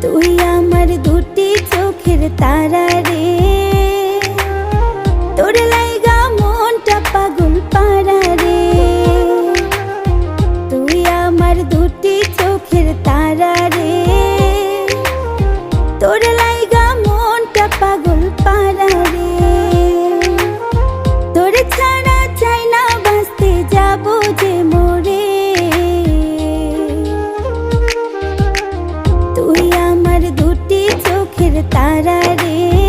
তুই আমার দুটি চোখের তারা রে, তোর লাইগা মনটা পাগল পারা রে। তুই আমার দুটি চোখের তারা রে, তোর লাইগা মনটা পাগল পারা রে। তোর ছাড়া চাই না বাঁচতে যাবো যে মরে। তুই আমার দুটি চোখের তারা রে।